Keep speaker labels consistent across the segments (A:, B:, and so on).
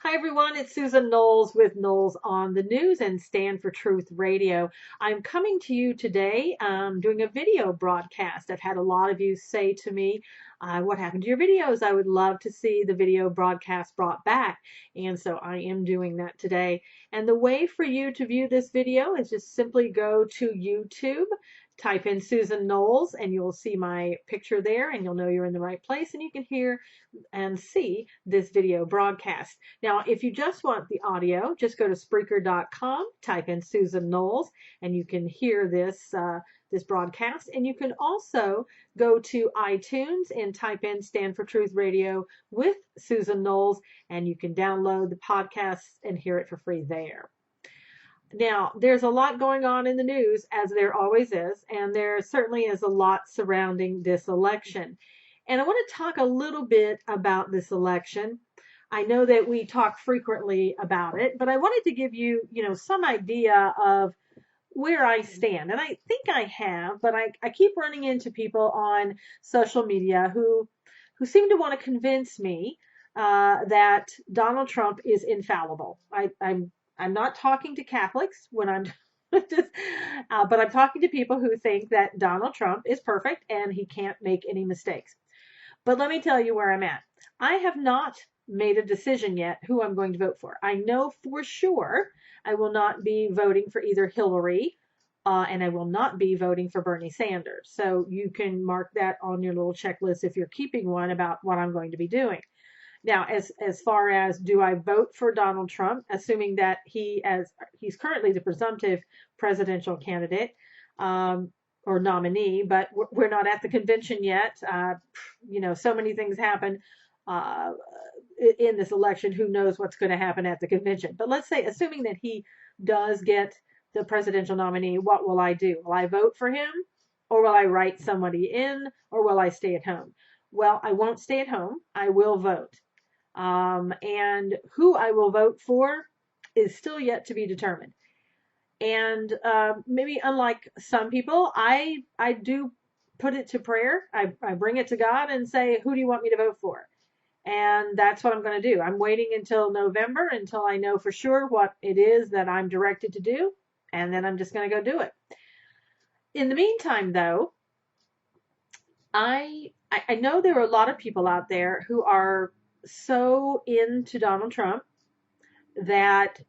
A: Hi, everyone. It's Susan Knowles with Knowles on the News and Stand for Truth Radio. I'm coming to you today doing a video broadcast. I've had a lot of you say to me, what happened to your videos? I would love to see the video broadcast brought back. And so I am doing that today. And the way for you to view this video is just simply go to YouTube. Type in Susan Knowles and you'll see my picture there and you'll know you're in the right place and you can hear and see this video broadcast. Now, if you just want the audio, just go to Spreaker.com, type in Susan Knowles, and you can hear this broadcast. And you can also go to iTunes and type in Stand for Truth Radio with Susan Knowles, and you can download the podcast and hear it for free there. Now, there's a lot going on in the news, as there always is, and there certainly is a lot surrounding this election. And I want to talk a little bit about this election. I know that we talk frequently about it, but I wanted to give you, some idea of where I stand. And I think I have, but I keep running into people on social media who seem to want to convince me that Donald Trump is infallible. I'm not talking to Catholics when I'm just, but I'm talking to people who think that Donald Trump is perfect and he can't make any mistakes. But let me tell you where I'm at. I have not made a decision yet who I'm going to vote for. I know for sure I will not be voting for either Hillary and I will not be voting for Bernie Sanders. So you can mark that on your little checklist if you're keeping one about what I'm going to be doing. Now, as far as do I vote for Donald Trump, assuming that he's currently the presumptive presidential candidate or nominee, but we're not at the convention yet. So many things happen in this election. Who knows what's going to happen at the convention? But let's say, assuming that he does get the presidential nominee, what will I do? Will I vote for him, or will I write somebody in, or will I stay at home? Well, I won't stay at home. I will vote. And who I will vote for is still yet to be determined. And maybe unlike some people, I do put it to prayer. I bring it to God and say, who do you want me to vote for? And that's what I'm going to do. I'm waiting until November until I know for sure what it is that I'm directed to do. And then I'm just going to go do it. In the meantime, though, I know there are a lot of people out there who are so into Donald Trump that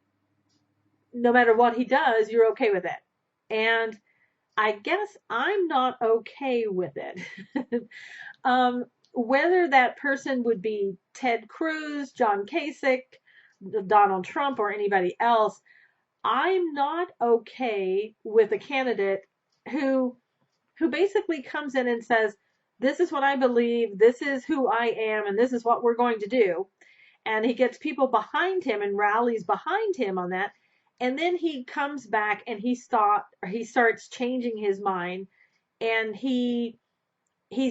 A: no matter what he does, you're okay with it. And I guess I'm not okay with it. Whether that person would be Ted Cruz, John Kasich, Donald Trump, or anybody else, I'm not okay with a candidate who basically comes in and says, this is what I believe, this is who I am, and this is what we're going to do. And he gets people behind him and rallies behind him on that. And then he comes back and he starts changing his mind, and he's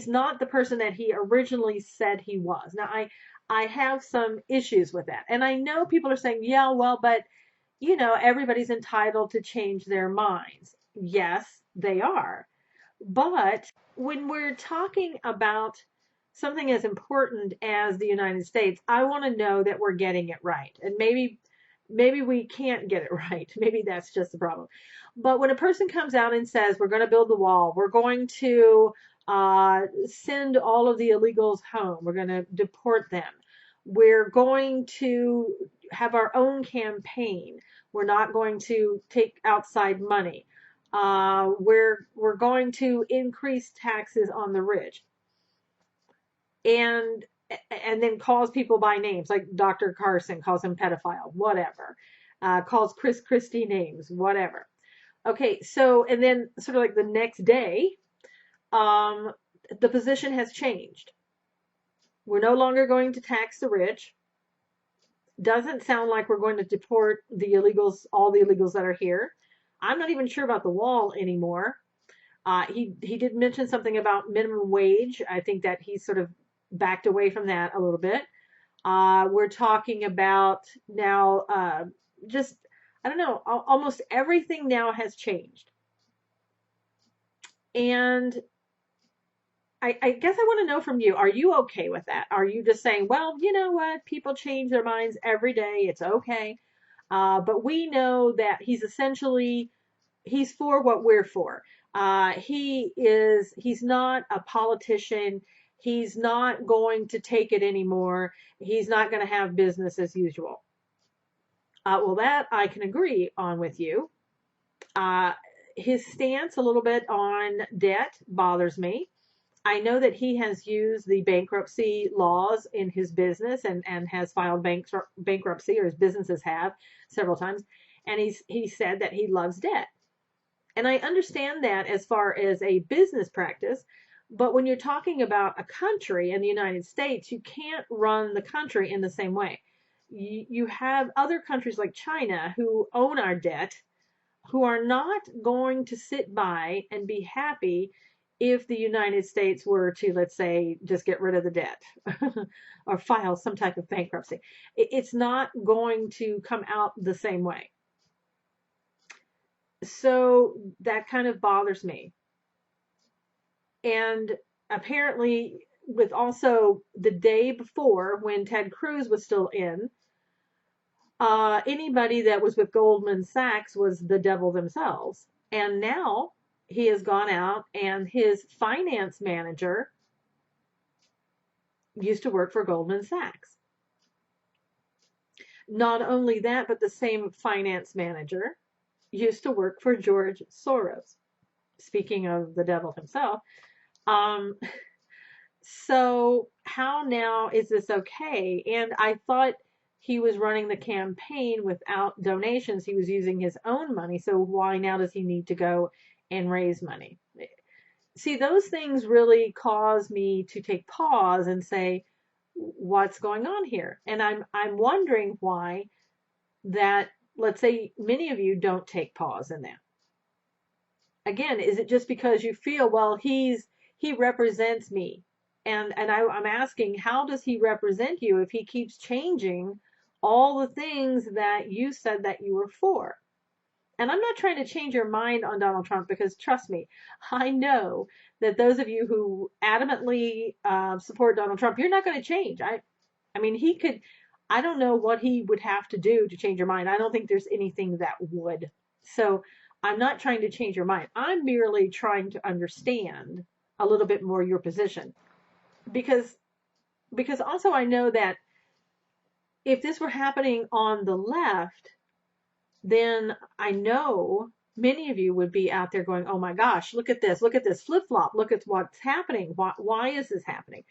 A: not the person that he originally said he was. Now, I have some issues with that. And I know people are saying, yeah, well, but, everybody's entitled to change their minds. Yes, they are. But when we're talking about something as important as the United States, I want to know that we're getting it right. And maybe we can't get it right. Maybe that's just the problem. But when a person comes out and says, we're going to build the wall, we're going to send all of the illegals home, we're going to deport them, we're going to have our own campaign, we're not going to take outside money, we're going to increase taxes on the rich, and then calls people by names, like Dr. Carson calls him pedophile, whatever, calls Chris Christie names, whatever. Okay, so, and then sort of like the next day, the position has changed. We're no longer going to tax the rich. Doesn't sound like we're going to deport the illegals, all the illegals that are here. I'm not even sure about the wall anymore. He did mention something about minimum wage. I think that he's sort of backed away from that a little bit. We're talking about now just, I don't know, almost everything now has changed. And I guess I want to know from you, are you okay with that? Are you just saying, well, you know what? People change their minds every day. It's okay. But we know that he's for what we're for. He's not a politician. He's not going to take it anymore. He's not going to have business as usual. Well, that I can agree on with you. Uh, his stance a little bit on debt bothers me. I know that he has used the bankruptcy laws in his business and has filed bankruptcy, or his businesses have several times. And he said that he loves debt. And I understand that as far as a business practice. But when you're talking about a country in the United States, you can't run the country in the same way. You have other countries like China who own our debt, who are not going to sit by and be happy if the United States were to, let's say, just get rid of the debt or file some type of bankruptcy. It's not going to come out the same way. So that kind of bothers me. And apparently, with also the day before when Ted Cruz was still in, anybody that was with Goldman Sachs was the devil themselves. And now he has gone out, and his finance manager used to work for Goldman Sachs. Not only that, but the same finance manager used to work for George Soros. Speaking of the devil himself. Um, so how now is this okay? And I thought he was running the campaign without donations. He was using his own money. So why now does he need to go and raise money? See, those things really cause me to take pause and say, what's going on here? And I'm wondering why that, let's say, many of you don't take pause in that. Again, is it just because you feel, well, he represents me? And I'm asking, how does he represent you if he keeps changing all the things that you said that you were for? And I'm not trying to change your mind on Donald Trump, because trust me, I know that those of you who adamantly support Donald Trump, you're not going to change. I mean, he could, I don't know what he would have to do to change your mind. I don't think there's anything that would. So I'm not trying to change your mind. I'm merely trying to understand a little bit more your position. Because also I know that if this were happening on the left, then I know many of you would be out there going, oh my gosh, look at this flip-flop, look at what's happening. Why is this happening?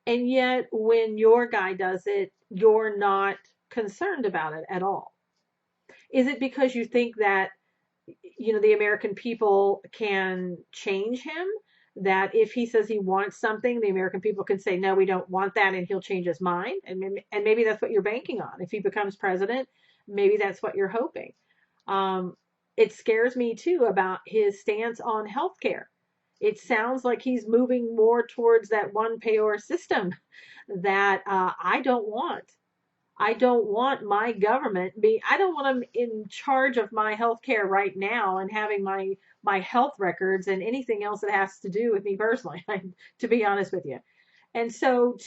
A: And yet when your guy does it, you're not concerned about it at all. Is it because you think that, the American people can change him? That if he says he wants something, the American people can say, no, we don't want that, and he'll change his mind? And maybe that's what you're banking on. If he becomes president, maybe that's what you're hoping. It scares me too about his stance on healthcare. It sounds like he's moving more towards that one payor system that I don't want. I don't want my government I don't want them in charge of my health care right now and having my health records and anything else that has to do with me personally, to be honest with you. And so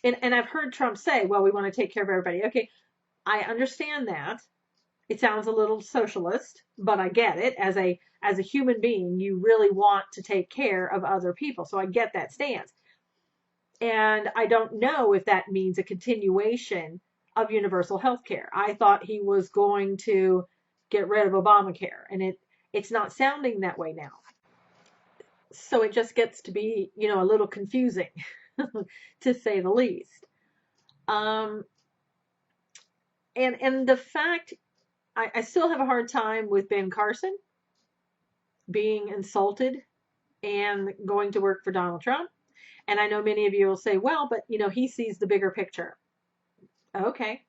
A: and I've heard Trump say, well, we want to take care of everybody. Okay, I understand that. It sounds a little socialist, but I get it. As a human being, you really want to take care of other people. So I get that stance. And I don't know if that means a continuation of universal health care. I thought he was going to get rid of Obamacare, and it's not sounding that way now. So it just gets to be, a little confusing, to say the least. And the fact, I still have a hard time with Ben Carson being insulted and going to work for Donald Trump. And I know many of you will say, well, but he sees the bigger picture. Okay,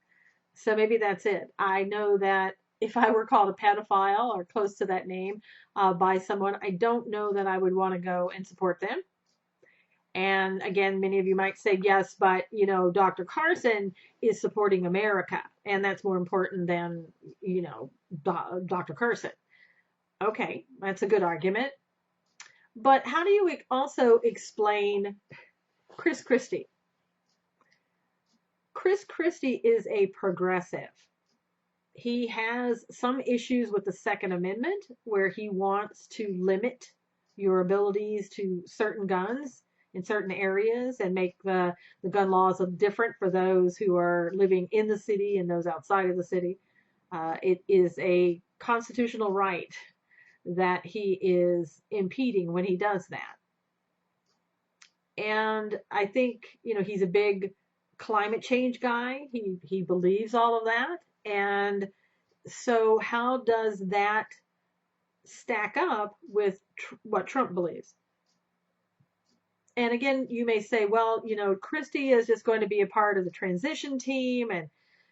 A: so maybe that's it. I know that if I were called a pedophile or close to that name by someone, I don't know that I would want to go and support them. And again, many of you might say, yes, but Dr. Carson is supporting America, and that's more important than Dr. Carson. Okay, that's a good argument. But how do you also explain Chris Christie? Chris Christie is a progressive. He has some issues with the Second Amendment where he wants to limit your abilities to certain guns in certain areas and make the gun laws different for those who are living in the city and those outside of the city. It is a constitutional right that he is impeding when he does that. And I think, he's a big climate change guy. He believes all of that. And so how does that stack up with what Trump believes? And again, you may say, well, Christie is just going to be a part of the transition team and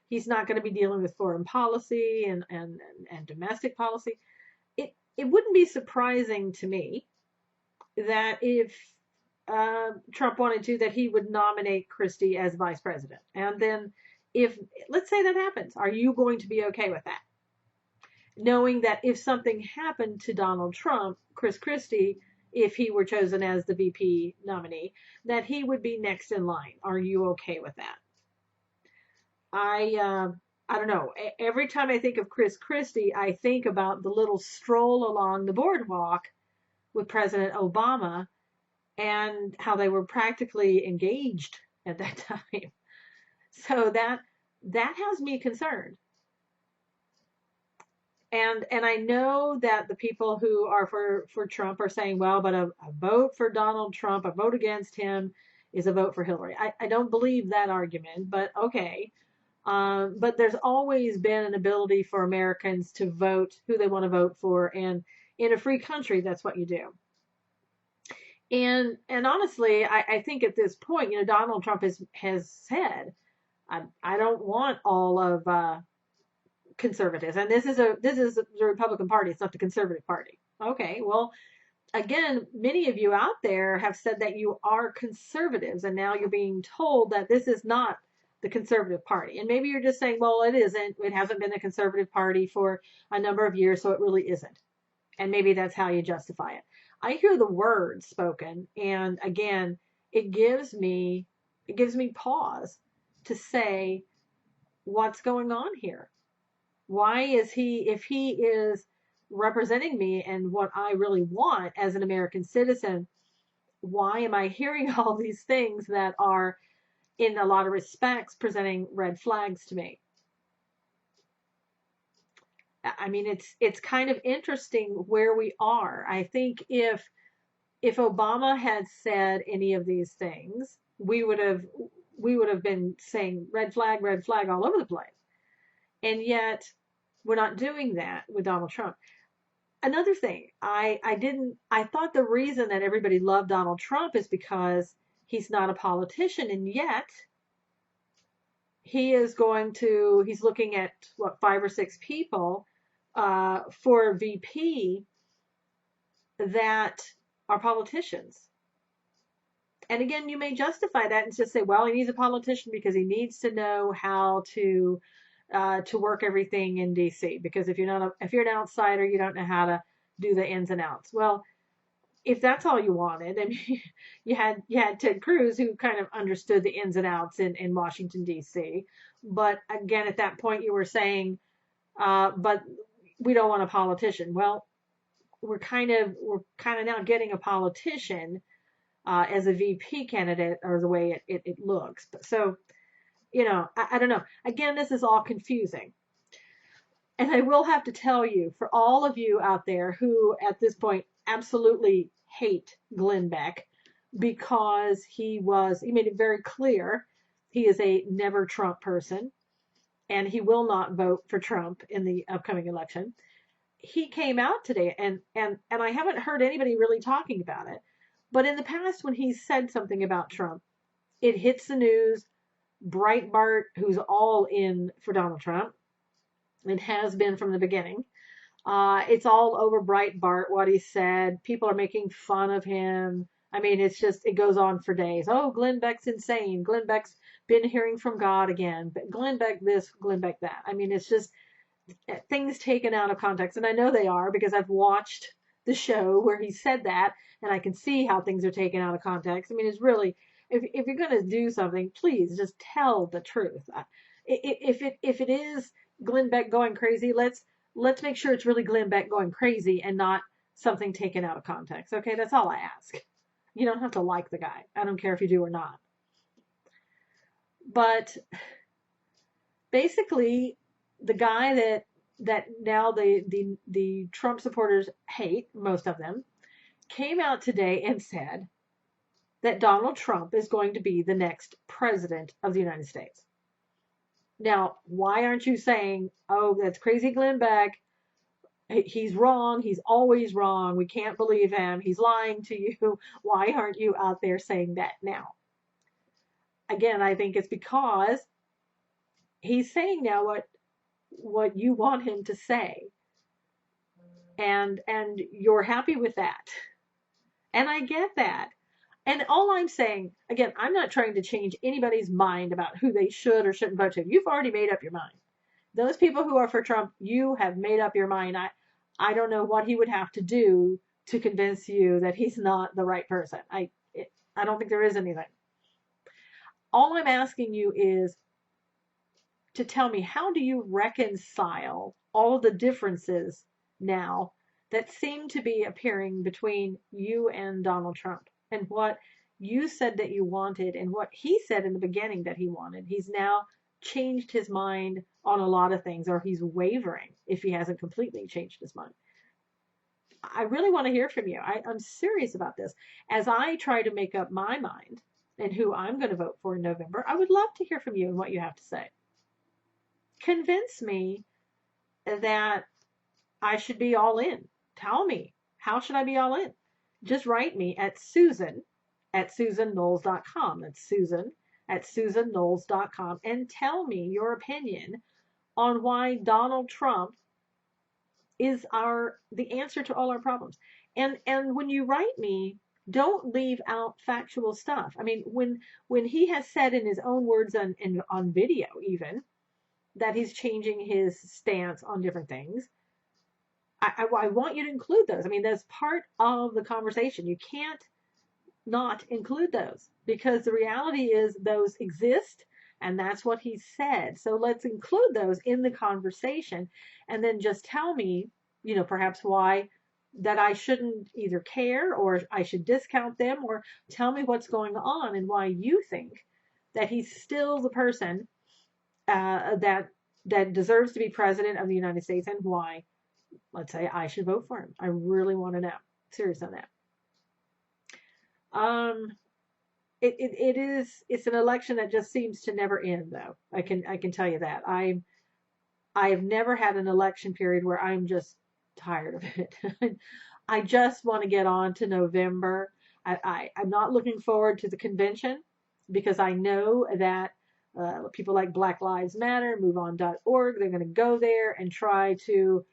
A: he's not going to be dealing with foreign policy and domestic policy. It wouldn't be surprising to me that if Trump wanted to, that he would nominate Christie as vice president. And then let's say that happens, are you going to be okay with that? Knowing that if something happened to Donald Trump, Chris Christie, if he were chosen as the VP nominee, that he would be next in line. Are you okay with that? I don't know. Every time I think of Chris Christie, I think about the little stroll along the boardwalk with President Obama and how they were practically engaged at that time. So that has me concerned. And I know that the people who are for Trump are saying, well, but a vote for Donald Trump, a vote against him is a vote for Hillary. I don't believe that argument, but okay. But there's always been an ability for Americans to vote who they want to vote for. And in a free country, that's what you do. And honestly, I think at this point, Donald Trump has said, I don't want all of conservatives, and this is the Republican Party. It's not the Conservative Party. Okay, well, again, many of you out there have said that you are conservatives, and now you're being told that this is not the Conservative Party. And maybe you're just saying, well, it isn't. It hasn't been the Conservative Party for a number of years, so it really isn't. And maybe that's how you justify it. I hear the words spoken, and again, it gives me pause to say, what's going on here? Why is if he is representing me and what I really want as an American citizen, why am I hearing all these things that are, in a lot of respects, presenting red flags to me? I mean, it's kind of interesting where we are. I think if Obama had said any of these things, we would have been saying red flag all over the place. And yet we're not doing that with Donald Trump. Another thing, I thought the reason that everybody loved Donald Trump is because he's not a politician, and yet he's looking at 5 or 6 people for VP that are politicians. And again, you may justify that and just say, well, he needs a politician because he needs to know how to work everything in DC. Because if you're an outsider, you don't know how to do the ins and outs. Well, if that's all you wanted, I mean, you had Ted Cruz, who kind of understood the ins and outs in Washington DC. But again, at that point, you were saying, but we don't want a politician. Well, we're kind of now getting a politician as a VP candidate, or the way it looks. But so, I don't know. Again, this is all confusing. And I will have to tell you, for all of you out there who at this point absolutely hate Glenn Beck because he made it very clear he is a never Trump person and he will not vote for Trump in the upcoming election. He came out today and I haven't heard anybody really talking about it. But in the past, when he said something about Trump, it hits the news. Breitbart, who's all in for Donald Trump, it has been from the beginning. It's all over Breitbart what he said. People are making fun of him. I mean, it goes on for days. Oh, Glenn Beck's insane. Glenn Beck's been hearing from God again. But Glenn Beck this, Glenn Beck that. I mean, it's just things taken out of context. And I know they are because I've watched the show where he said that, and I can see how things are taken out of context. I mean, it's really, if you're going to do something, please just tell the truth. If it is Glenn Beck going crazy, let's make sure it's really Glenn Beck going crazy and not something taken out of context. Okay, that's all I ask. You don't have to like the guy. I don't care if you do or not. But basically, the guy that now the Trump supporters hate, most of them, came out today and said that Donald Trump is going to be the next president of the United States. Now, why aren't you saying, oh, that's crazy Glenn Beck, he's wrong, he's always wrong, we can't believe him, he's lying to you? Why aren't you out there saying that now? Again, I think it's because he's saying now what you want him to say, and you're happy with that, and I get that. And all I'm saying, again, I'm not trying to change anybody's mind about who they should or shouldn't vote to. You've already made up your mind. Those people who are for Trump, you have made up your mind. I don't know what he would have to do to convince you that he's not the right person. I don't think there is anything. All I'm asking you is to tell me, how do you reconcile all the differences now that seem to be appearing between you and Donald Trump, and what you said that you wanted and what he said in the beginning that he wanted? He's now changed his mind on a lot of things, or he's wavering if he hasn't completely changed his mind. I really want to hear from you. I'm serious about this. As I try to make up my mind and who I'm going to vote for in November, I would love to hear from you and what you have to say. Convince me that I should be all in. Tell me, how should I be all in? Just write me at SusanKnowles.com. That's Susan at SusanKnowles.com, and tell me your opinion on why Donald Trump is the answer to all our problems. And when you write me, don't leave out factual stuff. I mean, when he has said in his own words on video even that he's changing his stance on different things, I want you to include those. I mean, that's part of the conversation. You can't not include those, because the reality is those exist, and that's what he said. So let's include those in the conversation, and then just tell me, perhaps why that I shouldn't either care or I should discount them, or tell me what's going on and why you think that he's still the person that deserves to be president of the United States, and why, let's say, I should vote for him. I really want to know. Serious on that. It's an election that just seems to never end, though. I can tell you that. I have never had an election period where I'm just tired of it. I just want to get on to November. I'm not looking forward to the convention, because I know that people like Black Lives Matter, MoveOn.org, they're going to go there and try to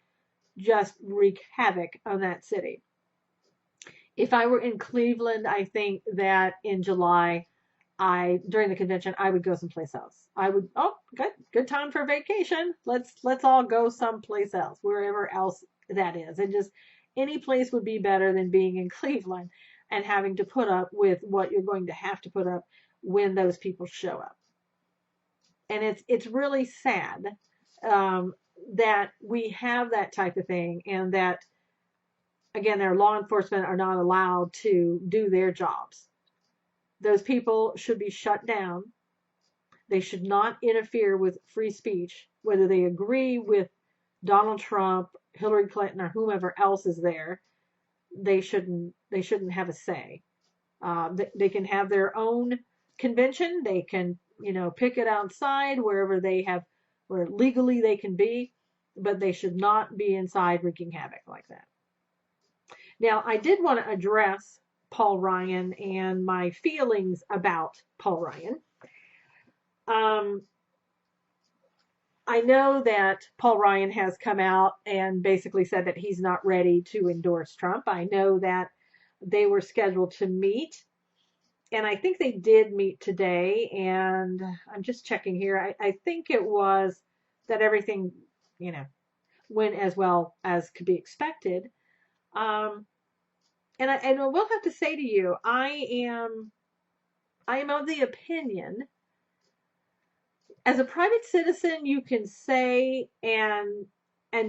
A: just wreak havoc on that city. If I were in Cleveland, I think that in July, during the convention, I would go someplace else. I would, good time for a vacation. Let's all go someplace else, wherever else that is. And just any place would be better than being in Cleveland and having to put up with what you're going to have to put up when those people show up. And it's really sad that we have that type of thing, and that, again, their law enforcement are not allowed to do their jobs. Those people should be shut down. They should not interfere with free speech, whether they agree with Donald Trump, Hillary Clinton, or whomever else is there. They shouldn't have a say. They can have their own convention. They can, pick it outside where legally they can be, but they should not be inside wreaking havoc like that. Now, I did want to address Paul Ryan and my feelings about Paul Ryan. I know that Paul Ryan has come out and basically said that he's not ready to endorse Trump. I know that they were scheduled to meet, and I think they did meet today, and I'm just checking here. I think it was that everything, went as well as could be expected. Um, and I will have to say to you, I am of the opinion, as a private citizen, you can say and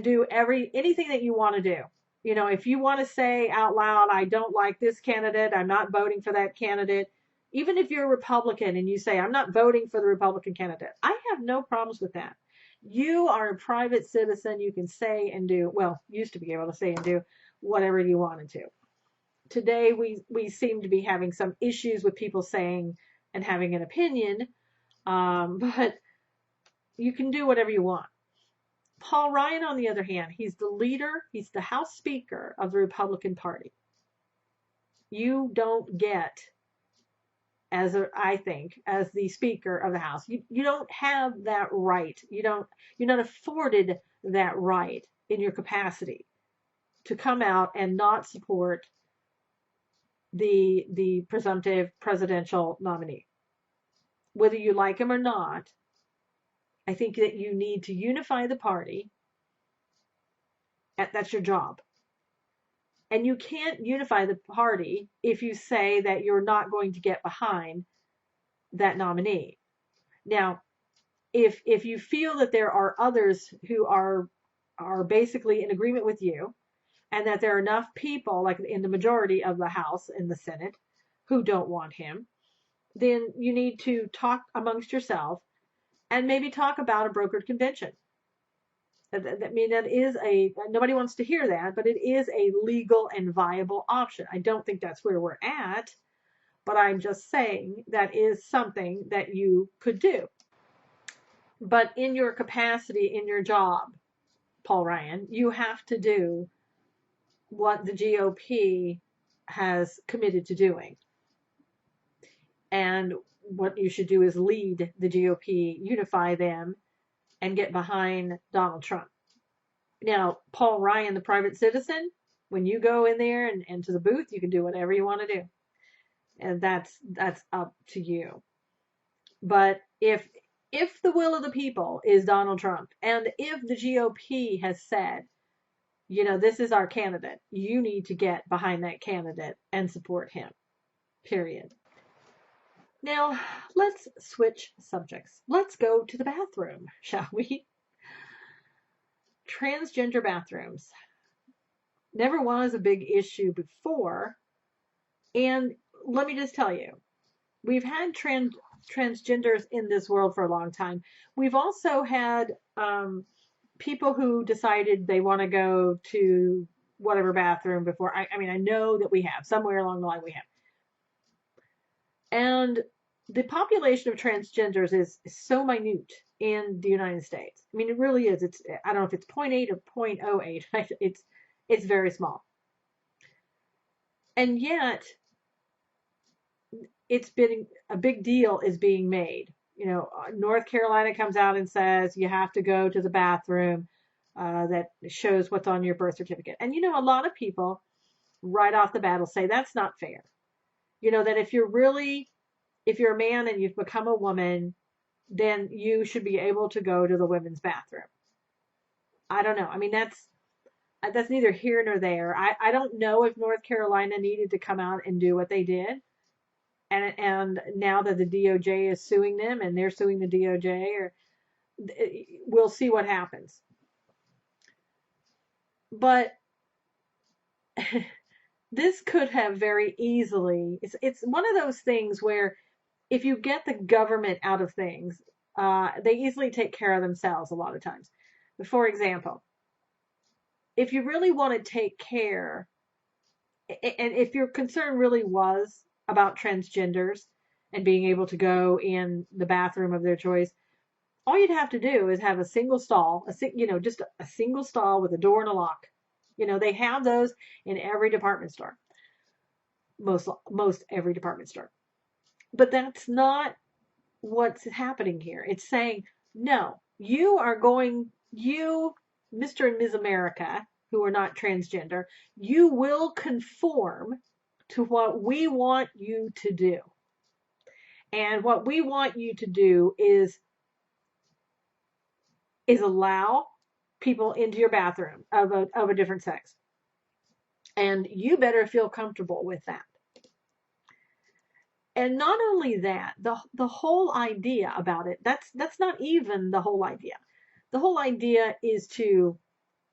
A: do anything that you want to do. You know, if you want to say out loud, I don't like this candidate, I'm not voting for that candidate, even if you're a Republican and you say, I'm not voting for the Republican candidate, I have no problems with that. You are a private citizen. You can say and do, well, used to be able to say and do whatever you wanted to. Today, we seem to be having some issues with people saying and having an opinion, but you can do whatever you want. Paul Ryan, on the other hand, he's the leader, he's the House Speaker of the Republican Party. You don't get, I think, as the Speaker of the House, you don't have that right. You're not afforded that right in your capacity to come out and not support the presumptive presidential nominee. Whether you like him or not, I think that you need to unify the party. That's your job. And you can't unify the party if you say that you're not going to get behind that nominee. Now, if you feel that there are others who are basically in agreement with you, and that there are enough people, like in the majority of the House and the Senate, who don't want him, then you need to talk amongst yourself and maybe talk about a brokered convention. I mean, that is nobody wants to hear that, but it is a legal and viable option. I don't think that's where we're at, but I'm just saying that is something that you could do. But in your capacity, in your job, Paul Ryan, you have to do what the GOP has committed to doing. And what you should do is lead the GOP, unify them, and get behind Donald Trump. Now, Paul Ryan, the private citizen, when you go in there and to the booth, you can do whatever you want to do. And that's up to you. But if the will of the people is Donald Trump, and if the GOP has said, you know, this is our candidate, you need to get behind that candidate and support him. Period. Now, let's switch subjects. Let's go to the bathroom, shall we? Transgender bathrooms. Never was a big issue before. And let me just tell you, we've had transgenders in this world for a long time. We've also had people who decided they want to go to whatever bathroom before. I mean, I know that we have. Somewhere along the line we have. And the population of transgenders is so minute in the United States. I mean, it really is. I don't know if it's 0.8 or 0.08. It's very small. And yet, it's been a big deal is being made. You know, North Carolina comes out and says you have to go to the bathroom that shows what's on your birth certificate. And, you know, a lot of people right off the bat will say that's not fair. You know, that if you're a man and you've become a woman, then you should be able to go to the women's bathroom. I don't know. I mean, that's neither here nor there. I don't know if North Carolina needed to come out and do what they did. And now that the DOJ is suing them and they're suing the DOJ, we'll see what happens. But this could have very easily, it's one of those things where if you get the government out of things, they easily take care of themselves a lot of times. For example, if you really want to take care, and if your concern really was about transgenders and being able to go in the bathroom of their choice, all you'd have to do is have a single stall, just a single stall with a door and a lock. You know, they have those in every department store, most every department store. But that's not what's happening here. It's saying, no, you, Mr. and Ms. America, who are not transgender, you will conform to what we want you to do. And what we want you to do is allow people into your bathroom of a different sex. And you better feel comfortable with that. And not only that, the whole idea about it, that's not even the whole idea. The whole idea is to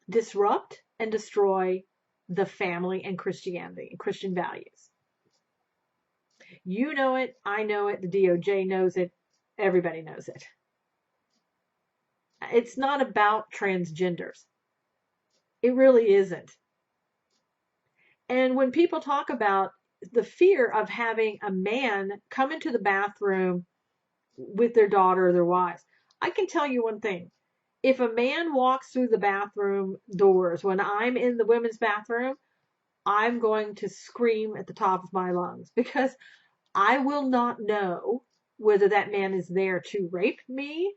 A: disrupt and destroy the family and Christianity and Christian values. You know it, I know it, the DOJ knows it, everybody knows it. It's not about transgenders. It really isn't. And when people talk about the fear of having a man come into the bathroom with their daughter or their wives, I can tell you one thing. If a man walks through the bathroom doors when I'm in the women's bathroom, I'm going to scream at the top of my lungs because I will not know whether that man is there to rape me,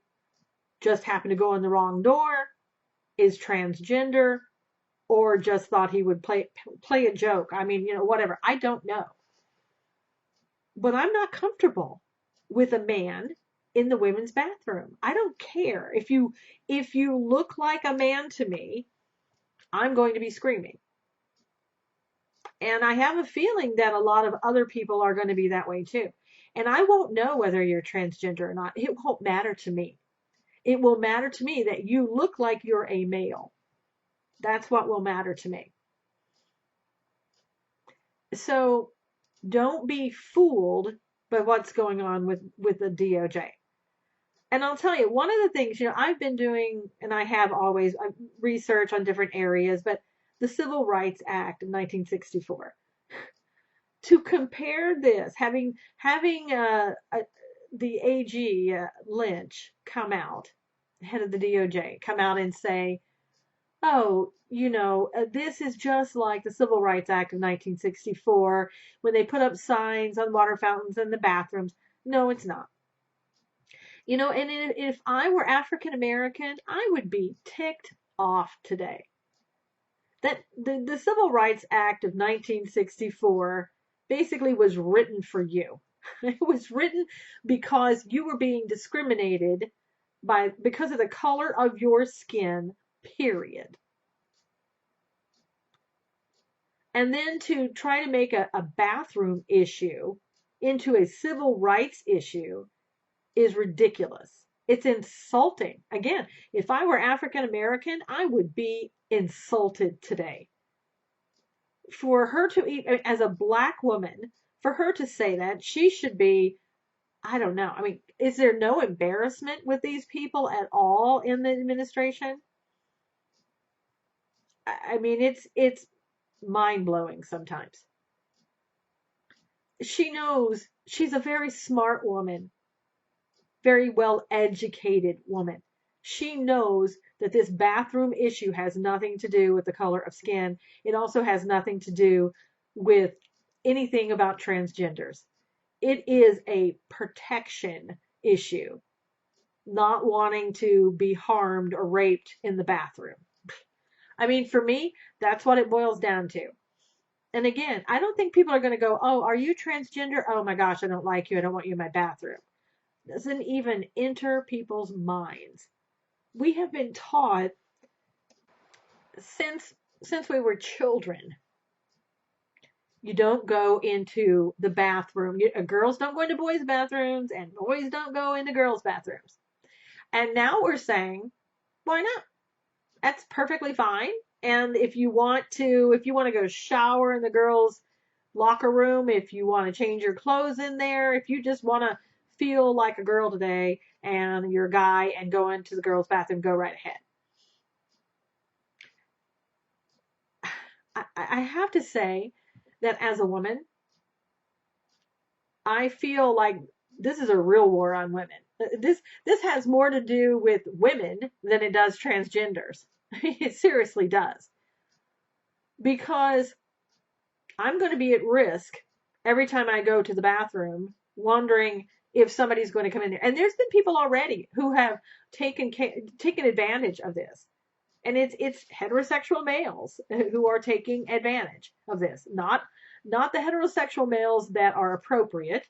A: just happened to go in the wrong door, is transgender, or just thought he would play a joke. I mean, whatever. I don't know. But I'm not comfortable with a man in the women's bathroom. I don't care. If you look like a man to me, I'm going to be screaming. And I have a feeling that a lot of other people are going to be that way too. And I won't know whether you're transgender or not. It won't matter to me. It will matter to me that you look like you're a male. That's what will matter to me. So don't be fooled by what's going on with the DOJ. And I'll tell you, one of the things, I've been doing, and I have always research on different areas, but the Civil Rights Act of 1964. To compare this, having the AG Lynch come out, head of the DOJ, come out and say, oh, this is just like the Civil Rights Act of 1964 when they put up signs on water fountains in the bathrooms. No, it's not. And if I were African American, I would be ticked off today. That the Civil Rights Act of 1964 basically was written for you. It was written because you were being discriminated because of the color of your skin, period. And then to try to make a bathroom issue into a civil rights issue is ridiculous. It's insulting. Again, if I were African American, I would be insulted today. For her to, as a black woman, for her to say that, she should be, I don't know. I mean, is there no embarrassment with these people at all in the administration? I mean, it's mind-blowing sometimes. She knows she's a very smart woman, very well-educated woman. She knows that this bathroom issue has nothing to do with the color of skin. It also has nothing to do with anything about transgenders. It is a protection issue, not wanting to be harmed or raped in the bathroom. I mean, for me, that's what it boils down to. And again, I don't think people are going to go, oh, are you transgender? Oh my gosh, I don't like you. I don't want you in my bathroom. It doesn't even enter people's minds. We have been taught since we were children, you don't go into the bathroom. Girls don't go into boys' bathrooms and boys don't go into girls' bathrooms. And now we're saying, why not? That's perfectly fine. And if you want to go shower in the girls' locker room, if you want to change your clothes in there, if you just want to feel like a girl today and you're a guy and go into the girls' bathroom, go right ahead. I have to say that as a woman, I feel like this is a real war on women. This has more to do with women than it does transgenders. It seriously does. Because I'm going to be at risk every time I go to the bathroom, wondering if somebody's going to come in there. And there's been people already who have taken advantage of this. And it's heterosexual males who are taking advantage of this. Not the heterosexual males that are appropriate,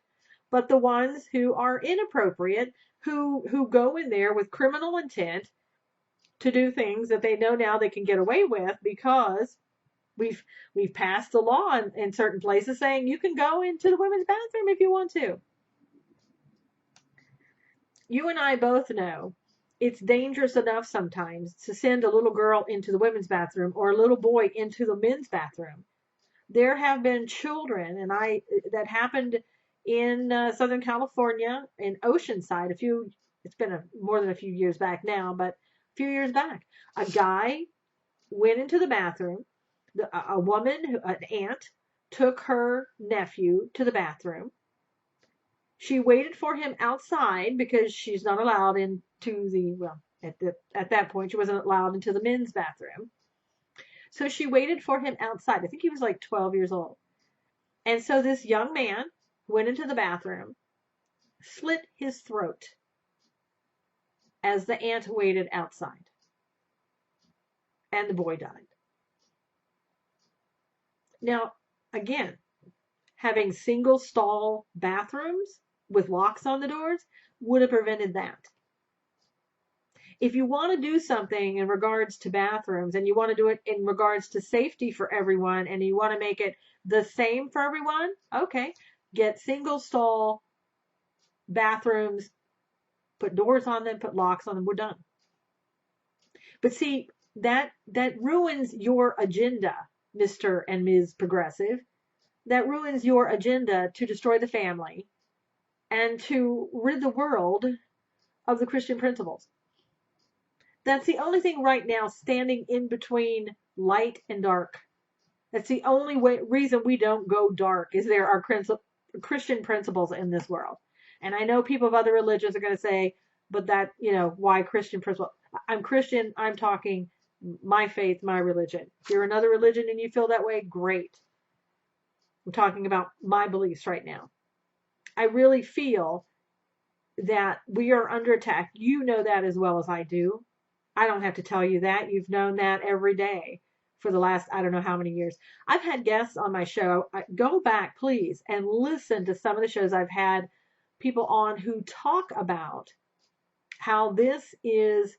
A: but the ones who are inappropriate, who go in there with criminal intent to do things that they know now they can get away with because We've we've passed a law in certain places saying you can go into the women's bathroom if you want to. You and I both know it's dangerous enough sometimes to send a little girl into the women's bathroom or a little boy into the men's bathroom. There have been children, and that happened in Southern California in Oceanside. It's been more than a few years back now, but a few years back, a guy went into the bathroom. A woman, an aunt, took her nephew to the bathroom. She waited for him outside because she's not allowed into at that point, she wasn't allowed into the men's bathroom. So she waited for him outside. I think he was like 12 years old. And so this young man went into the bathroom, slit his throat as the aunt waited outside. And the boy died. Now, again, having single stall bathrooms with locks on the doors would have prevented that. If you want to do something in regards to bathrooms and you want to do it in regards to safety for everyone and you want to make it the same for everyone, okay, get single stall bathrooms, put doors on them, put locks on them, we're done. But see, that ruins your agenda, Mr. and Ms. Progressive. That ruins your agenda to destroy the family and to rid the world of the Christian principles. That's the only thing right now standing in between light and dark. That's the only reason we don't go dark is there are Christian principles in this world. And I know people of other religions are going to say, but that, why Christian principles? I'm Christian. I'm talking my faith, my religion. If you're another religion and you feel that way, great. I'm talking about my beliefs right now. I really feel that we are under attack. You know that as well as I do. I don't have to tell you that. You've known that every day for the last, I don't know how many years. I've had guests on my show. Go back, please, and listen to some of the shows I've had people on who talk about how this is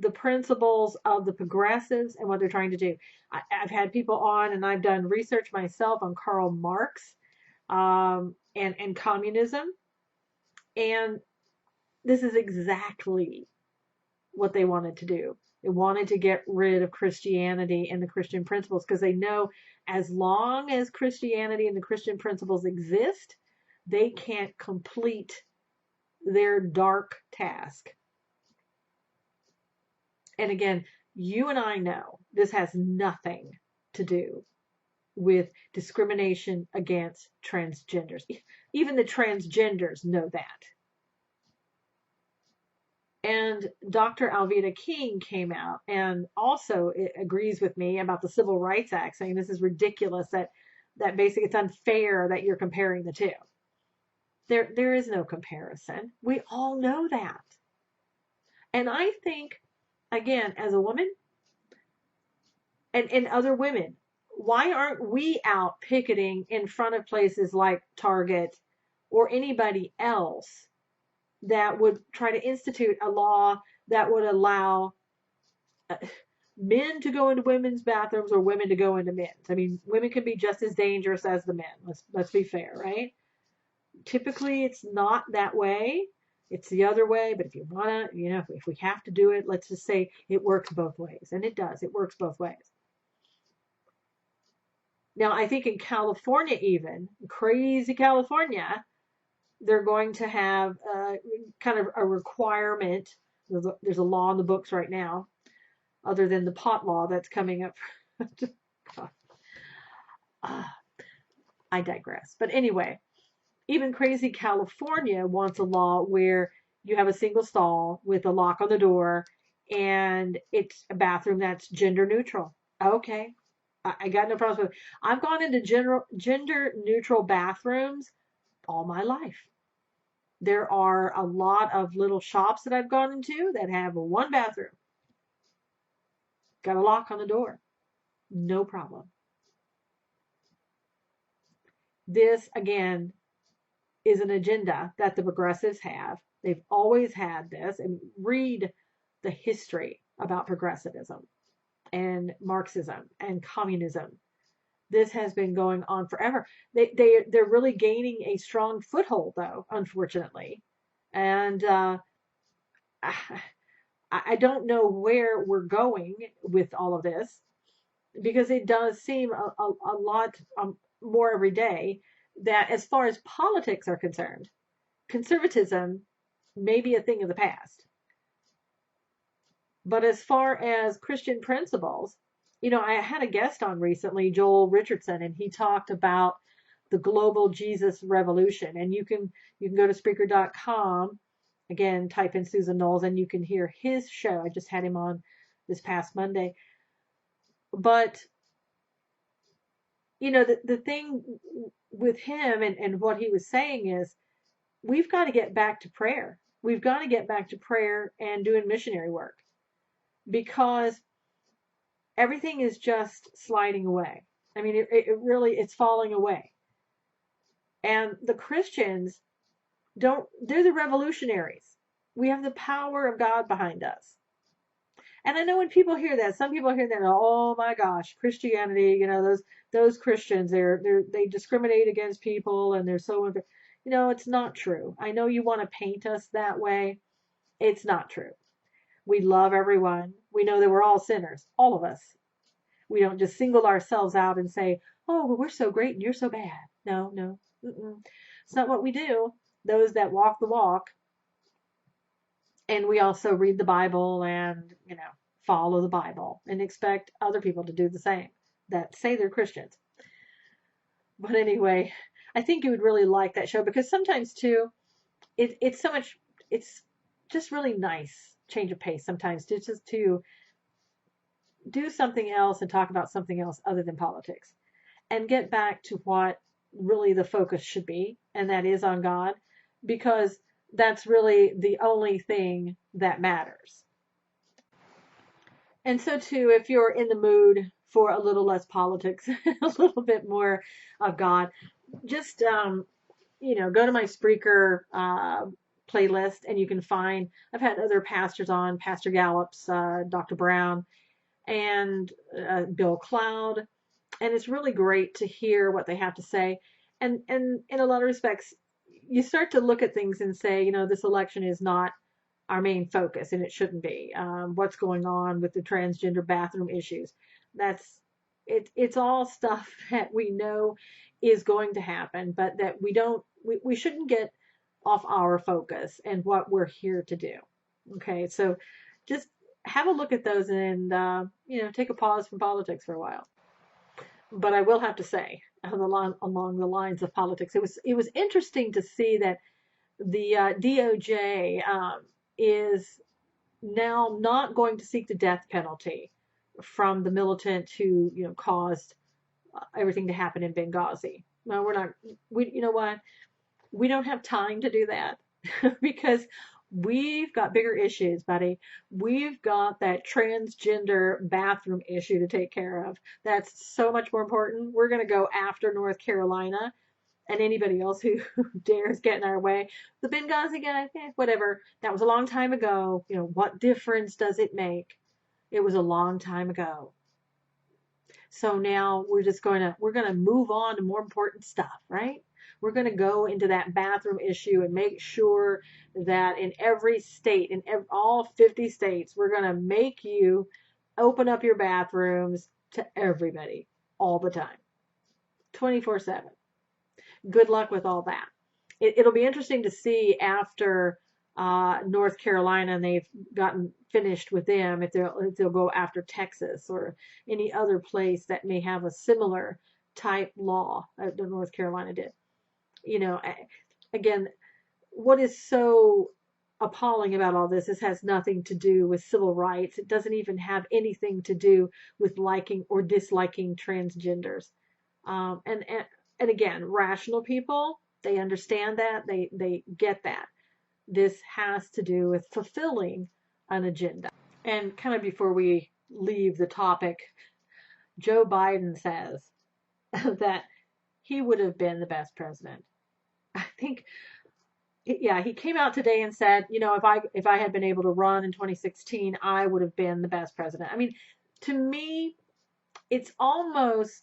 A: the principles of the progressives and what they're trying to do. I've had people on, and I've done research myself on Karl Marx and communism. And this is exactly what they wanted to do. They wanted to get rid of Christianity and the Christian principles because they know as long as Christianity and the Christian principles exist, they can't complete their dark task. And again, you and I know this has nothing to do with discrimination against transgenders. Even the transgenders know that. And Dr. Alveda King came out and also agrees with me about the Civil Rights Act, saying this is ridiculous, that basically it's unfair that you're comparing the two. There is no comparison. We all know that. And I think, again, as a woman and other women, why aren't we out picketing in front of places like Target or anybody else that would try to institute a law that would allow men to go into women's bathrooms or women to go into men's? I mean, women can be just as dangerous as the men. Let's be fair, right? Typically, it's not that way. It's the other way. But if you want to, if we have to do it, let's just say it works both ways. And it does. It works both ways. Now, I think in California, even crazy California, they're going to have kind of a requirement. There's a law in the books right now, other than the pot law that's coming up. I digress. But anyway, even crazy California wants a law where you have a single stall with a lock on the door and it's a bathroom that's gender neutral. Okay. I got no problems with it. I've gone into gender neutral bathrooms all my life. There are a lot of little shops that I've gone into that have one bathroom. Got a lock on the door. No problem. This, again, is an agenda that the progressives have. They've always had this. And read the history about progressivism and Marxism and communism. This has been going on forever. They're really gaining a strong foothold, though, unfortunately. And I, I don't know where we're going with all of this, because it does seem a lot more every day that, as far as politics are concerned, conservatism may be a thing of the past. But as far as Christian principles, I had a guest on recently, Joel Richardson, and he talked about the global Jesus revolution. And you can go to Spreaker.com, again, type in Susan Knowles, and you can hear his show. I just had him on this past Monday. But the thing with him and what he was saying is, we've got to get back to prayer. We've got to get back to prayer and doing missionary work, because everything is just sliding away. I mean, it really, it's falling away. And the Christians they're the revolutionaries. We have the power of God behind us. And I know when people hear that, some people hear that, oh my gosh, Christianity, those Christians, they discriminate against people, and they're so, it's not true. I know you want to paint us that way. It's not true. We love everyone. We know that we're all sinners, all of us. We don't just single ourselves out and say, oh, well, we're so great and you're so bad. No, no. It's not what we do. Those that walk the walk, and we also read the Bible and, follow the Bible and expect other people to do the same that say they're Christians. But anyway, I think you would really like that show, because sometimes too, it's just really nice change of pace sometimes to just to do something else and talk about something else other than politics, and get back to what really the focus should be, and that is on God, because that's really the only thing that matters. And so too, if you're in the mood for a little less politics, a little bit more of God, just go to my Spreaker playlist, and you can find, I've had other pastors on, Pastor Gallup's, Dr. Brown, and Bill Cloud, and it's really great to hear what they have to say. And in a lot of respects, you start to look at things and say, this election is not our main focus, and it shouldn't be. What's going on with the transgender bathroom issues? It's all stuff that we know is going to happen, but that we shouldn't get off our focus and what we're here to do. Okay, so just have a look at those, and take a pause from politics for a while. But I will have to say, along the lines of politics, it was interesting to see that the DOJ is now not going to seek the death penalty from the militant who caused everything to happen in Benghazi. Well, we're not. You know what? We don't have time to do that because we've got bigger issues, buddy. We've got that transgender bathroom issue to take care of. That's so much more important. We're going to go after North Carolina and anybody else who dares get in our way. The Benghazi guy, whatever. That was a long time ago. What difference does it make? It was a long time ago. So now we're going to move on to more important stuff, right? We're going to go into that bathroom issue and make sure that in every state, in all 50 states, we're going to make you open up your bathrooms to everybody all the time, 24/7. Good luck with all that. It'll be interesting to see after North Carolina, and they've gotten finished with them, if they'll go after Texas or any other place that may have a similar type law that North Carolina did. Again, what is so appalling about all this has nothing to do with civil rights. It doesn't even have anything to do with liking or disliking transgenders. And again, rational people, they understand that, they get that. This has to do with fulfilling an agenda. And kind of before we leave the topic, Joe Biden says that he would have been the best president. I think, yeah, he came out today and said, if I had been able to run in 2016, I would have been the best president. I mean, to me, it's almost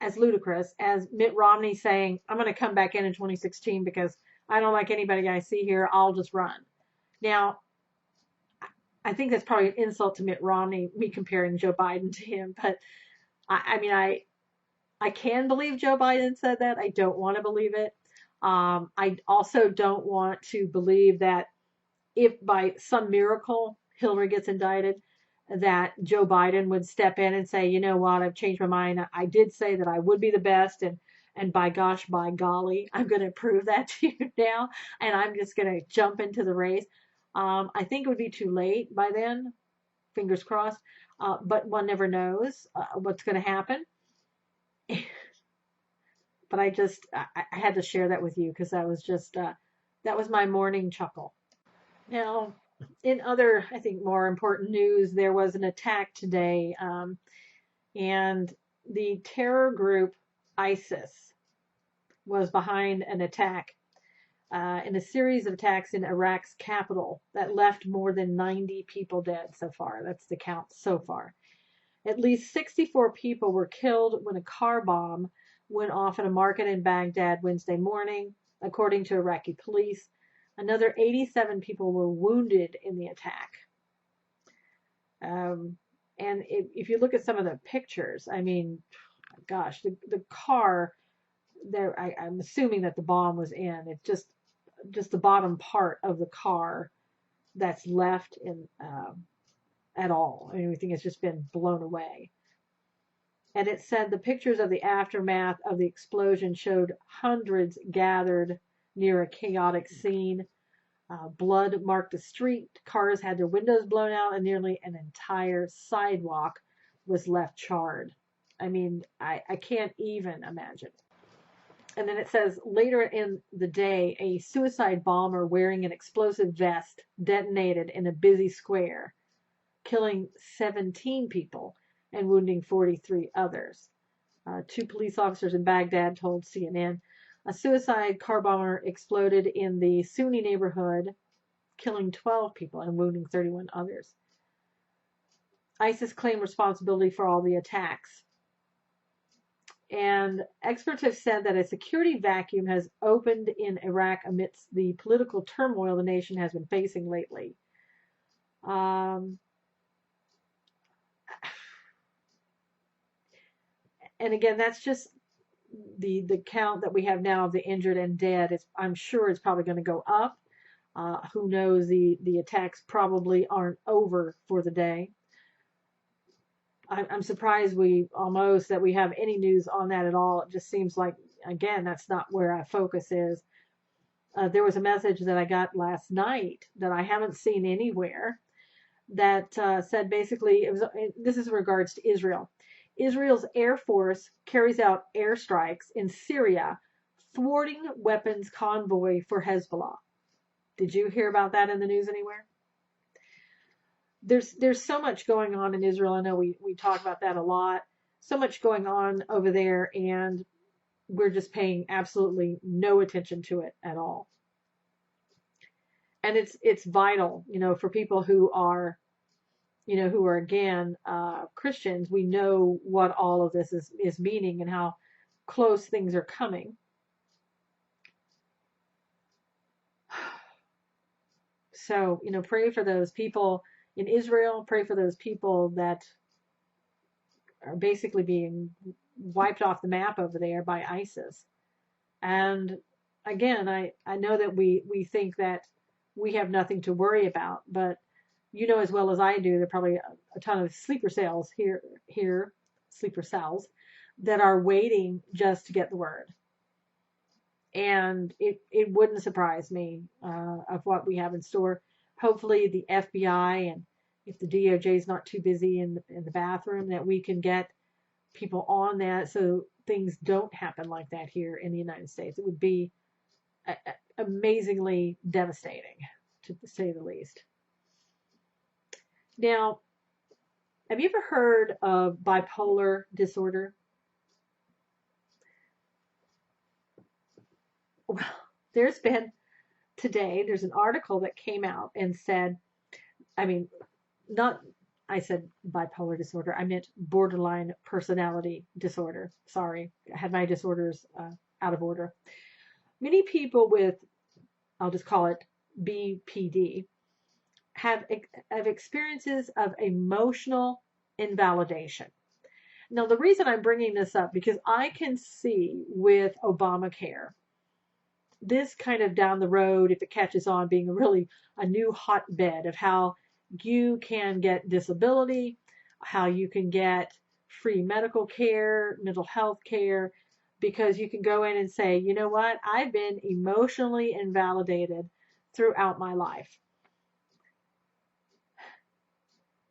A: as ludicrous as Mitt Romney saying, I'm going to come back in 2016 because I don't like anybody I see here. I'll just run. Now, I think that's probably an insult to Mitt Romney, me comparing Joe Biden to him. But I mean, I can believe Joe Biden said that. I don't want to believe it. I also don't want to believe that if by some miracle Hillary gets indicted, that Joe Biden would step in and say, you know what, I've changed my mind. I did say that I would be the best, and by gosh, by golly, I'm going to prove that to you now, and I'm just going to jump into the race. I think it would be too late by then, fingers crossed, but one never knows what's going to happen. But I had to share that with you because that was just, that was my morning chuckle. Now, in other, I think, more important news, there was an attack today, and the terror group ISIS was behind an attack in a series of attacks in Iraq's capital that left more than 90 people dead so far. That's the count so far. At least 64 people were killed when a car bomb went off at a market in Baghdad Wednesday morning, according to Iraqi police. Another 87 people were wounded in the attack. And if you look at some of the pictures, I mean, gosh, the car there, I'm assuming that the bomb was in. It's just the bottom part of the car that's left in at all. I mean, everything has just been blown away. And it said the pictures of the aftermath of the explosion showed hundreds gathered near a chaotic scene. Blood marked the street, cars had their windows blown out, and nearly an entire sidewalk was left charred. I mean, I can't even imagine. And then it says later in the day, a suicide bomber wearing an explosive vest detonated in a busy square, killing 17 people and wounding 43 others. Two police officers in Baghdad told CNN. A suicide car bomber exploded in the Sunni neighborhood, killing 12 people and wounding 31 others. ISIS claimed responsibility for all the attacks. And experts have said that a security vacuum has opened in Iraq amidst the political turmoil the nation has been facing lately. And again, that's just the count that we have now of the injured and dead. I'm sure it's probably going to go up. Who knows? The attacks probably aren't over for the day. I'm surprised that we have any news on that at all. It just seems like, again, that's not where our focus is. There was a message that I got last night that I haven't seen anywhere that said basically, this is in regards to Israel. Israel's Air Force carries out airstrikes in Syria, thwarting weapons convoy for Hezbollah. Did you hear about that in the news anywhere? There's so much going on in Israel. I know we talk about that a lot. So much going on over there, and we're just paying absolutely no attention to it at all. And it's vital, for people who are again Christians. We know what all of this is meaning and how close things are coming. So, pray for those people in Israel, pray for those people that are basically being wiped off the map over there by ISIS. And again, I know that we think that we have nothing to worry about, but as well as I do, there are probably a ton of sleeper cells sleeper cells that are waiting just to get the word. And it wouldn't surprise me of what we have in store. Hopefully the FBI, and if the DOJ is not too busy in the bathroom, that we can get people on that so things don't happen like that here in the United States. It would be amazingly devastating, to say the least. Now, have you ever heard of bipolar disorder? Well, there's an article that came out and said, I I said bipolar disorder. I meant borderline personality disorder. Sorry, I had my disorders out of order. Many people with, I'll just call it BPD, have experiences of emotional invalidation. Now, the reason I'm bringing this up, because I can see with Obamacare, this kind of down the road, if it catches on, being a new hotbed of how you can get disability, how you can get free medical care, mental health care, because you can go in and say, you know what, I've been emotionally invalidated throughout my life.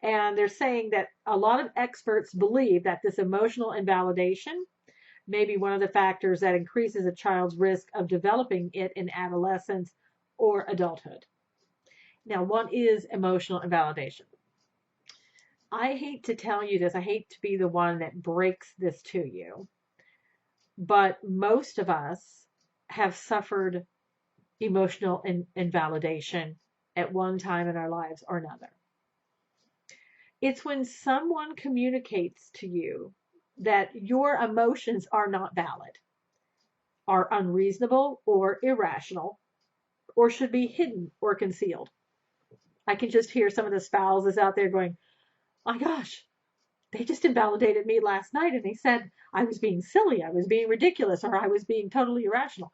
A: And they're saying that a lot of experts believe that this emotional invalidation may be one of the factors that increases a child's risk of developing it in adolescence or adulthood. Now, what is emotional invalidation? I hate to tell you this. I hate to be the one that breaks this to you. But most of us have suffered emotional invalidation at one time in our lives or another. It's when someone communicates to you that your emotions are not valid, are unreasonable or irrational, or should be hidden or concealed. I can just hear some of the spouses out there going, my gosh, they just invalidated me last night and they said I was being silly, I was being ridiculous, or I was being totally irrational.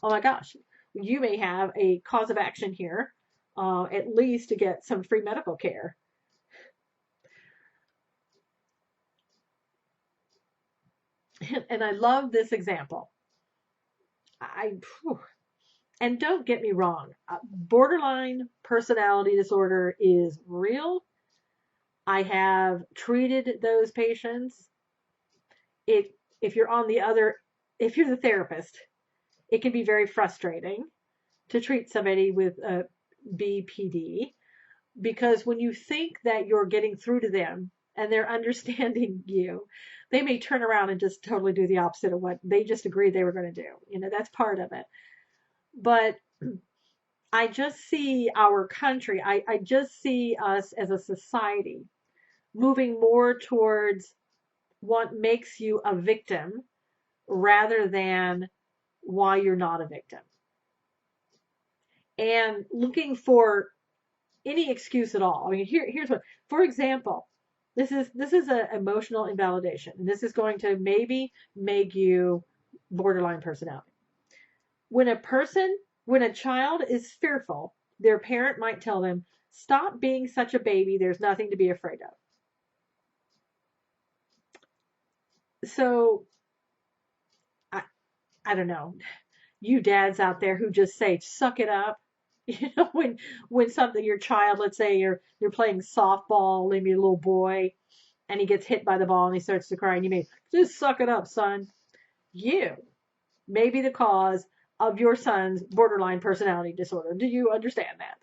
A: Oh my gosh, you may have a cause of action here, at least to get some free medical care. And I love this example. And don't get me wrong, borderline personality disorder is real. I have treated those patients. If you're if you're the therapist, it can be very frustrating to treat somebody with a BPD, because when you think that you're getting through to them and they're understanding you, they may turn around and just totally do the opposite of what they just agreed they were going to do. That's part of it. But I just see our country, I just see us as a society moving more towards what makes you a victim rather than why you're not a victim. And looking for any excuse at all. I mean, here's what, for example, this is an emotional invalidation, and this is going to maybe make you borderline personality. When a child is fearful, their parent might tell them, stop being such a baby, there's nothing to be afraid of. So, I don't know, you dads out there who just say, suck it up. When something, your child, let's say you're playing softball, maybe a little boy, and he gets hit by the ball and he starts to cry, and you may just suck it up, son. You may be the cause of your son's borderline personality disorder. Do you understand that?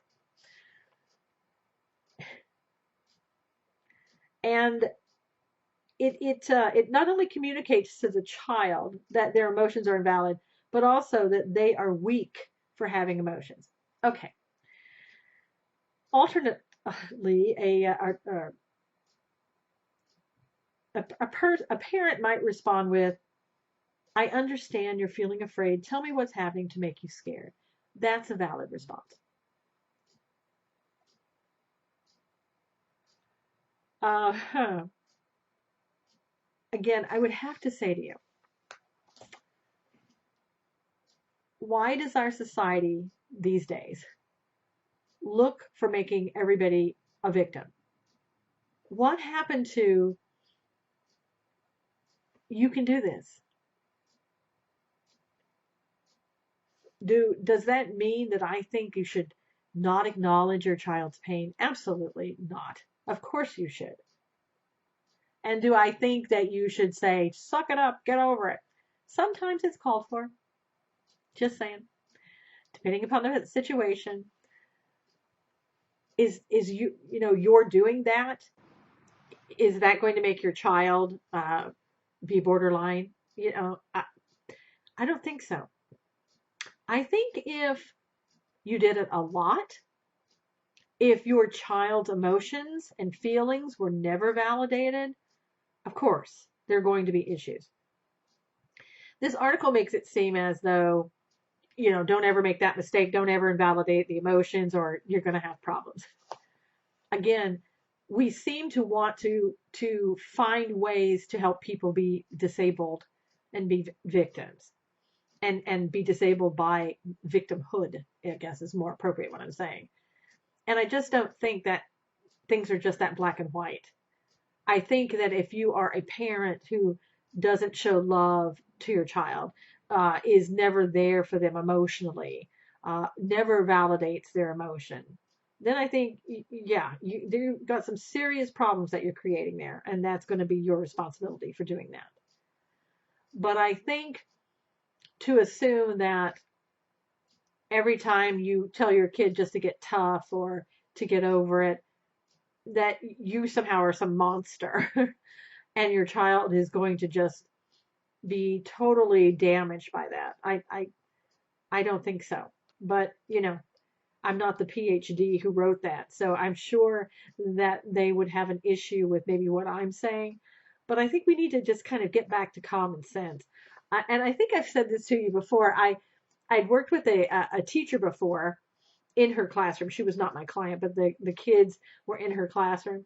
A: And it not only communicates to the child that their emotions are invalid, but also that they are weak for having emotions. Okay. Alternately, a parent might respond with, I understand you're feeling afraid. Tell me what's happening to make you scared. That's a valid response. Again, I would have to say to you, why does our society these days look for making everybody a victim? What happened to, you can do this? Does that mean that I think you should not acknowledge your child's pain? Absolutely not. Of course you should. And do I think that you should say, suck it up, get over it? Sometimes it's called for. Just saying. Depending upon the situation. Is you're doing that? Is that going to make your child be borderline? I don't think so. I think if you did it a lot, If your child's emotions and feelings were never validated, of course, there are going to be issues. This article makes it seem as though, don't ever make that mistake. Don't ever invalidate the emotions or you're going to have problems. Again, we seem to want to find ways to help people be disabled and be victims and be disabled by victimhood, I guess is more appropriate what I'm saying. And I just don't think that things are just that black and white. I think that if you are a parent who doesn't show love to your child, is never there for them emotionally, never validates their emotion, then I think, yeah, you've got some serious problems that you're creating there, and that's going to be your responsibility for doing that. But I think to assume that every time you tell your kid just to get tough or to get over it, that you somehow are some monster and your child is going to just be totally damaged by that. I don't think so. But, I'm not the PhD who wrote that, so I'm sure that they would have an issue with maybe what I'm saying. But I think we need to just kind of get back to common sense. And I think I've said this to you before. I'd worked with a teacher before in her classroom. She was not my client, but the kids were in her classroom.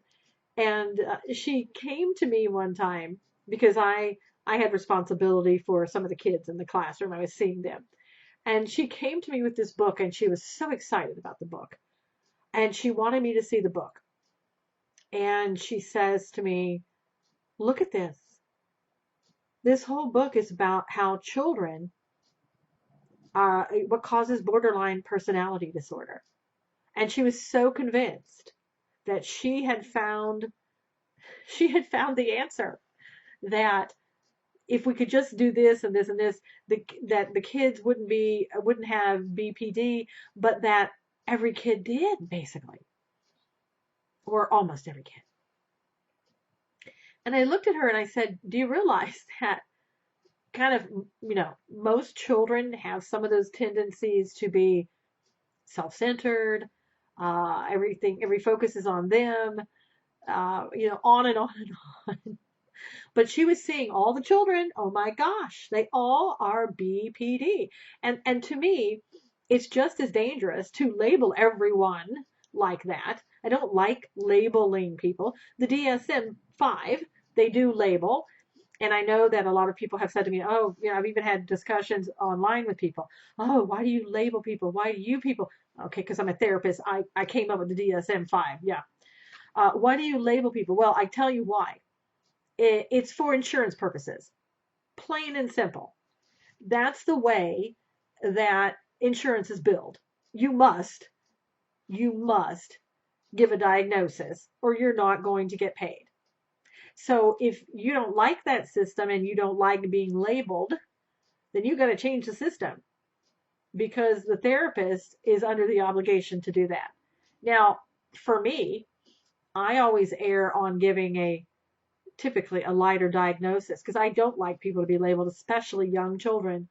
A: And she came to me one time because I had responsibility for some of the kids in the classroom. I was seeing them. And she came to me with this book, and she was so excited about the book. And she wanted me to see the book. And she says to me, look at this. This whole book is about how children, what causes borderline personality disorder. And she was so convinced that she had found the answer, that if we could just do this and this and this, that the kids wouldn't have BPD, but that every kid did, basically, or almost every kid. And I looked at her and I said, do you realize that kind of, most children have some of those tendencies to be self-centered, every focus is on them, on and on and on. But she was seeing all the children, oh my gosh, they all are BPD. And to me, it's just as dangerous to label everyone like that. I don't like labeling people. The DSM-5, they do label. And I know that a lot of people have said to me, oh, I've even had discussions online with people. Oh, why do you label people? Why do you people? Okay, because I'm a therapist. I came up with the DSM-5. Yeah. Why do you label people? Well, I tell you why. It's for insurance purposes. Plain and simple. That's the way that insurance is billed. You must give a diagnosis or you're not going to get paid. So if you don't like that system and you don't like being labeled, then you got to change the system, because the therapist is under the obligation to do that. Now, for me, I always err on giving typically a lighter diagnosis, because I don't like people to be labeled, especially young children,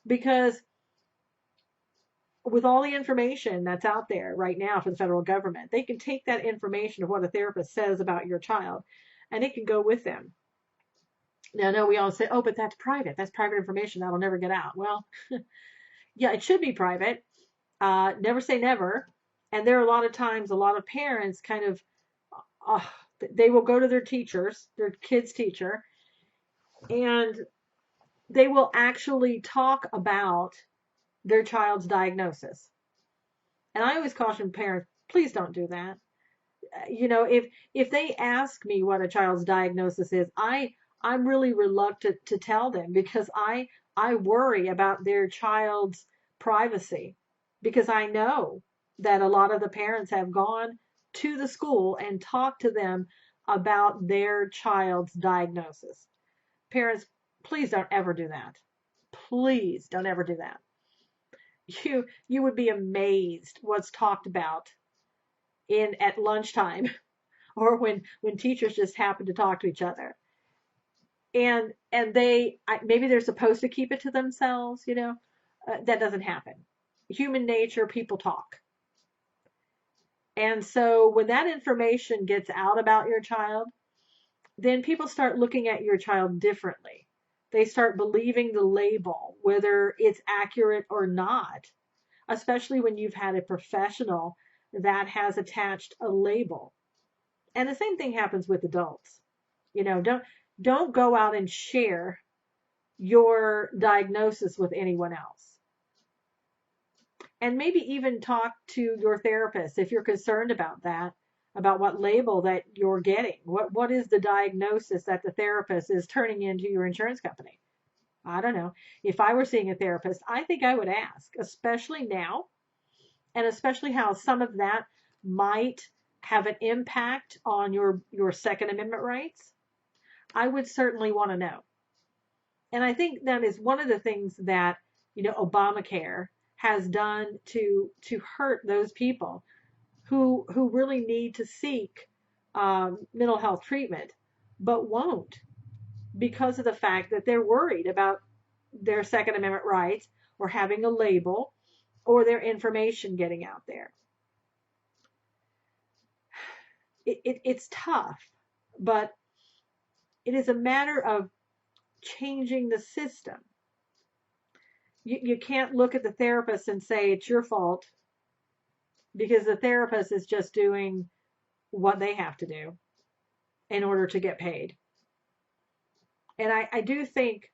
A: because with all the information that's out there right now for the federal government, they can take that information of what a therapist says about your child and it can go with them. Now, I know we all say, oh, but that's private. That's private information. That'll never get out. Well, yeah, it should be private. Never say never. And there are a lot of times, a lot of parents kind of, they will go to their teachers, their kid's teacher, and they will actually talk about their child's diagnosis. And I always caution parents, please don't do that. If they ask me what a child's diagnosis is, I'm really reluctant to tell them, because I worry about their child's privacy, because I know that a lot of the parents have gone to the school and talked to them about their child's diagnosis. Parents, please don't ever do that. Please don't ever do that. You would be amazed what's talked about at lunchtime or when teachers just happen to talk to each other. And they maybe they're supposed to keep it to themselves, that doesn't happen. Human nature, people talk. And so when that information gets out about your child, then people start looking at your child differently. They start believing the label, whether it's accurate or not, especially when you've had a professional that has attached a label. And the same thing happens with adults. You know, don't go out and share your diagnosis with anyone else. And maybe even talk to your therapist if you're concerned about that, about what label that you're getting. What is the diagnosis that the therapist is turning into your insurance company? I don't know. If I were seeing a therapist, I think I would ask, especially now, and especially how some of that might have an impact on your Second Amendment rights. I would certainly want to know. And I think that is one of the things that, Obamacare has done to hurt those people who really need to seek mental health treatment, but won't, because of the fact that they're worried about their Second Amendment rights, or having a label, or their information getting out there. It's tough, but it is a matter of changing the system. You can't look at the therapist and say it's your fault, because the therapist is just doing what they have to do in order to get paid. And I do think,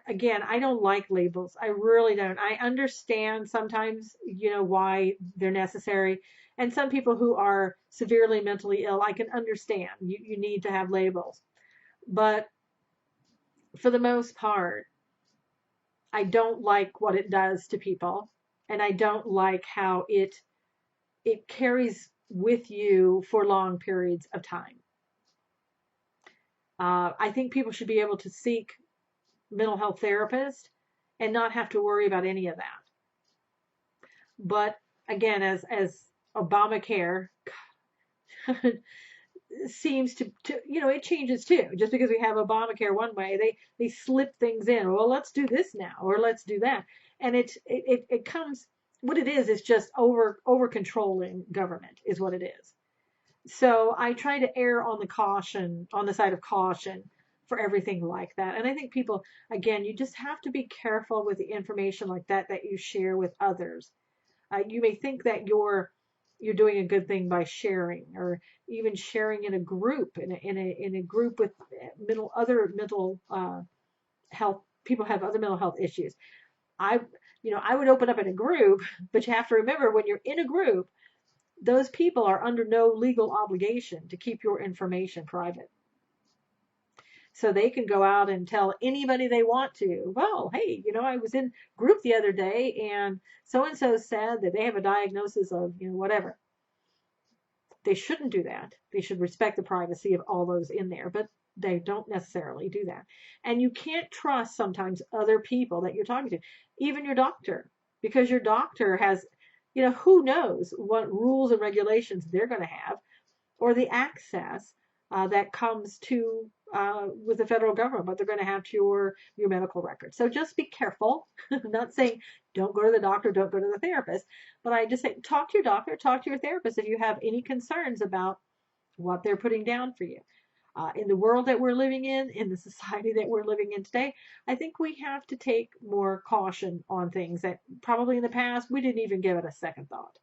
A: again, I don't like labels. I really don't. I understand sometimes, why they're necessary. And some people who are severely mentally ill, I can understand. You need to have labels. But for the most part, I don't like what it does to people. And I don't like how it carries with you for long periods of time. I think people should be able to seek mental health therapists and not have to worry about any of that. But again, as Obamacare seems to it changes too. Just because we have Obamacare one way, they slip things in. Well, let's do this now, or let's do that. And it comes, what it is just over controlling government is what it is. So I try to err on the side of caution for everything like that. And I think people, again, you just have to be careful with the information like that you share with others. You may think that you're doing a good thing by sharing, or even sharing in a group, in a group with other mental health people, have other mental health issues. I would open up in a group, but you have to remember, when you're in a group, those people are under no legal obligation to keep your information private. So they can go out and tell anybody they want to, well, hey, I was in group the other day and so said that they have a diagnosis of, whatever. They shouldn't do that. They should respect the privacy of all those in there, but they don't necessarily do that. And you can't trust sometimes other people that you're talking to, even your doctor, because your doctor has, who knows what rules and regulations they're going to have, or the access that comes to with the federal government, what they're going to have to your medical records. So just be careful. I'm not saying don't go to the doctor, don't go to the therapist, but I just say talk to your doctor, talk to your therapist if you have any concerns about what they're putting down for you. In the world that we're living in the society that we're living in today, I think we have to take more caution on things that probably in the past we didn't even give it a second thought.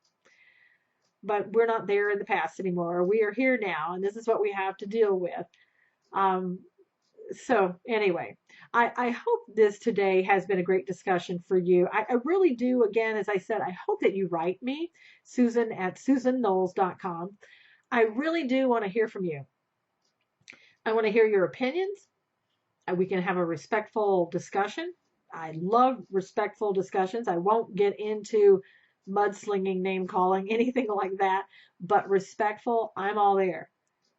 A: But we're not there in the past anymore. We are here now, and this is what we have to deal with. So anyway, I hope this today has been a great discussion for you. I really do. Again, as I said, I hope that you write me, Susan at susanknowles.com. I really do want to hear from you. I want to hear your opinions. We can have a respectful discussion. I love respectful discussions. I won't get into mudslinging, name calling, anything like that, but respectful, I'm all there.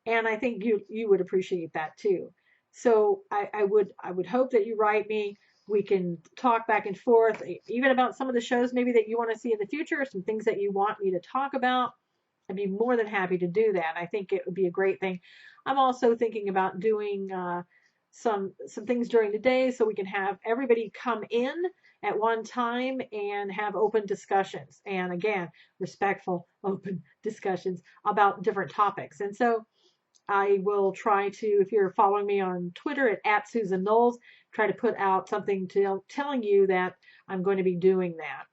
A: And I think you would appreciate that too. So I would hope that you write me. We can talk back and forth, even about some of the shows maybe that you want to see in the future, some things that you want me to talk about. I'd be more than happy to do that. I think it would be a great thing. I'm also thinking about doing some things during the day so we can have everybody come in at one time and have open discussions. And again, respectful, open discussions about different topics. And so I will try to, if you're following me on Twitter at Susan Knowles, try to put out something telling you that I'm going to be doing that.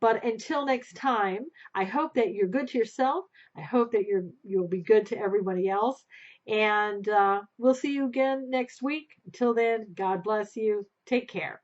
A: But until next time, I hope that you're good to yourself. I hope that you'll be good to everybody else. And we'll see you again next week. Until then, God bless you. Take care.